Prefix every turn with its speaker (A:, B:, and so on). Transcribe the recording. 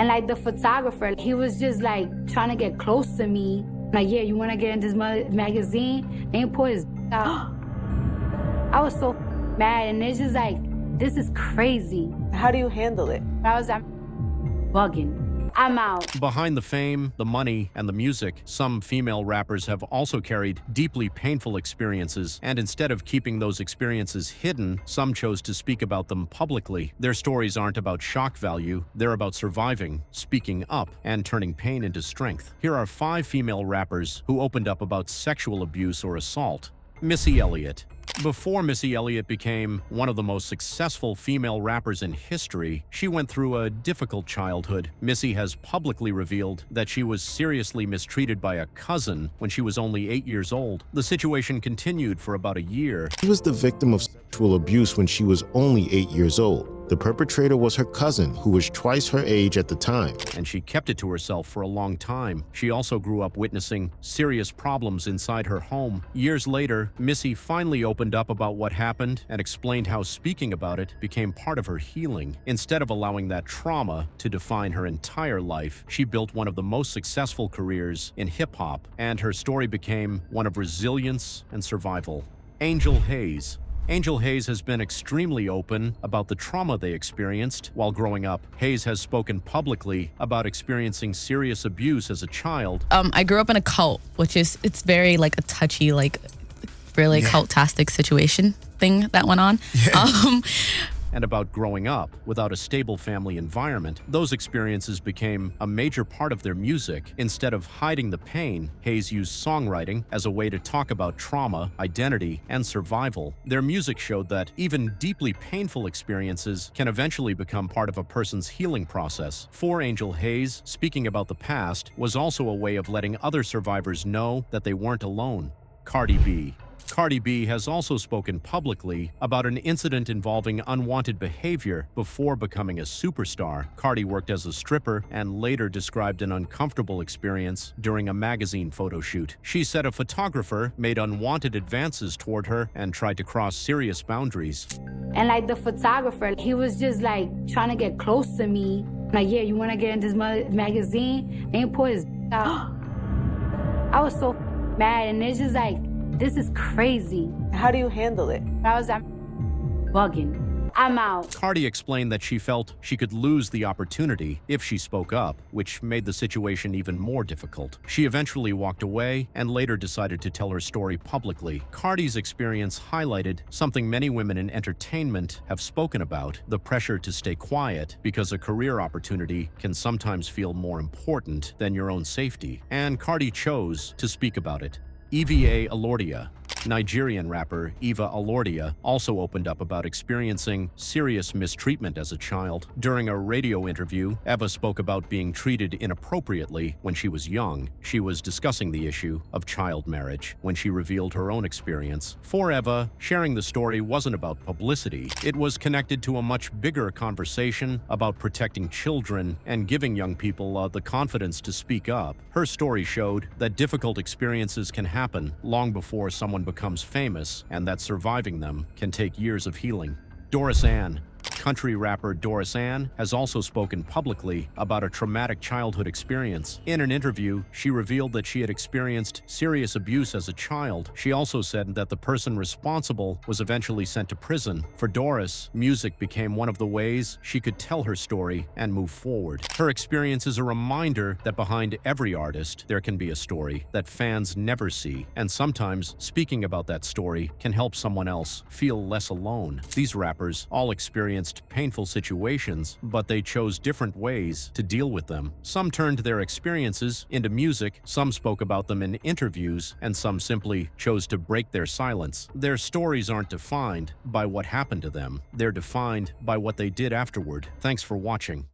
A: And like the photographer, he was just like trying to get close to me. Like, yeah, you want to get in this magazine? Then he put his out. I was so mad, and it's just like, this is crazy.
B: How do you handle it?
A: I was like, bugging. I'm out.
C: Behind the fame, the money, and the music, some female rappers have also carried deeply painful experiences, and instead of keeping those experiences hidden, some chose to speak about them publicly. Their stories aren't about shock value, they're about surviving, speaking up, and turning pain into strength. Here are 5 female rappers who opened up about sexual abuse or assault. Missy Elliott. Before Missy Elliott became one of the most successful female rappers in history, she went through a difficult childhood. Missy has publicly revealed that she was seriously mistreated by a cousin when she was only 8 years old. The situation continued for about a year.
D: She was the victim of sexual abuse when she was only 8 years old. The perpetrator was her cousin, who was twice her age at the time.
C: And she kept it to herself for a long time. She also grew up witnessing serious problems inside her home. Years later, Missy finally opened up about what happened and explained how speaking about it became part of her healing. Instead of allowing that trauma to define her entire life, she built one of the most successful careers in hip-hop, and her story became one of resilience and survival. Angel Haze. Angel Haze has been extremely open about the trauma they experienced while growing up. Haze has spoken publicly about experiencing serious abuse as a child.
E: I grew up in a cult, which is, it's very like a touchy, like really cult-tastic situation thing that went on.
C: And about growing up without a stable family environment. Those experiences became a major part of their music. Instead of hiding the pain, Haze used songwriting as a way to talk about trauma, identity, and survival. Their music showed that even deeply painful experiences can eventually become part of a person's healing process. For Angel Haze, speaking about the past was also a way of letting other survivors know that they weren't alone. Cardi B. Cardi B has also spoken publicly about an incident involving unwanted behavior before becoming a superstar. Cardi worked as a stripper and later described an uncomfortable experience during a magazine photo shoot. She said a photographer made unwanted advances toward her and tried to cross serious boundaries.
A: And like the photographer, he was just like trying to get close to me. Like, yeah, you want to get in this magazine? Then he put his out. I was so mad, and it's just like, this is crazy.
B: How do you handle it?
A: I was like, bugging. I'm out.
C: Cardi explained that she felt she could lose the opportunity if she spoke up, which made the situation even more difficult. She eventually walked away and later decided to tell her story publicly. Cardi's experience highlighted something many women in entertainment have spoken about: the pressure to stay quiet because a career opportunity can sometimes feel more important than your own safety. And Cardi chose to speak about it. Eva Alordiah. Nigerian rapper Eva Alordiah also opened up about experiencing serious mistreatment as a child. During a radio interview, Eva spoke about being treated inappropriately when she was young. She was discussing the issue of child marriage when she revealed her own experience. For Eva, sharing the story wasn't about publicity. It was connected to a much bigger conversation about protecting children and giving young people the confidence to speak up. Her story showed that difficult experiences can happen long before someone becomes famous, and that surviving them can take years of healing. Doris Anne. Country rapper Doris Anne has also spoken publicly about a traumatic childhood experience. In an interview, she revealed that she had experienced serious abuse as a child. She also said that the person responsible was eventually sent to prison. For Doris, music became one of the ways she could tell her story and move forward. Her experience is a reminder that behind every artist, there can be a story that fans never see, and sometimes speaking about that story can help someone else feel less alone. These rappers all experienced painful situations, but they chose different ways to deal with them. Some turned their experiences into music, some spoke about them in interviews, and some simply chose to break their silence. Their stories aren't defined by what happened to them. They're defined by what they did afterward. Thanks for watching.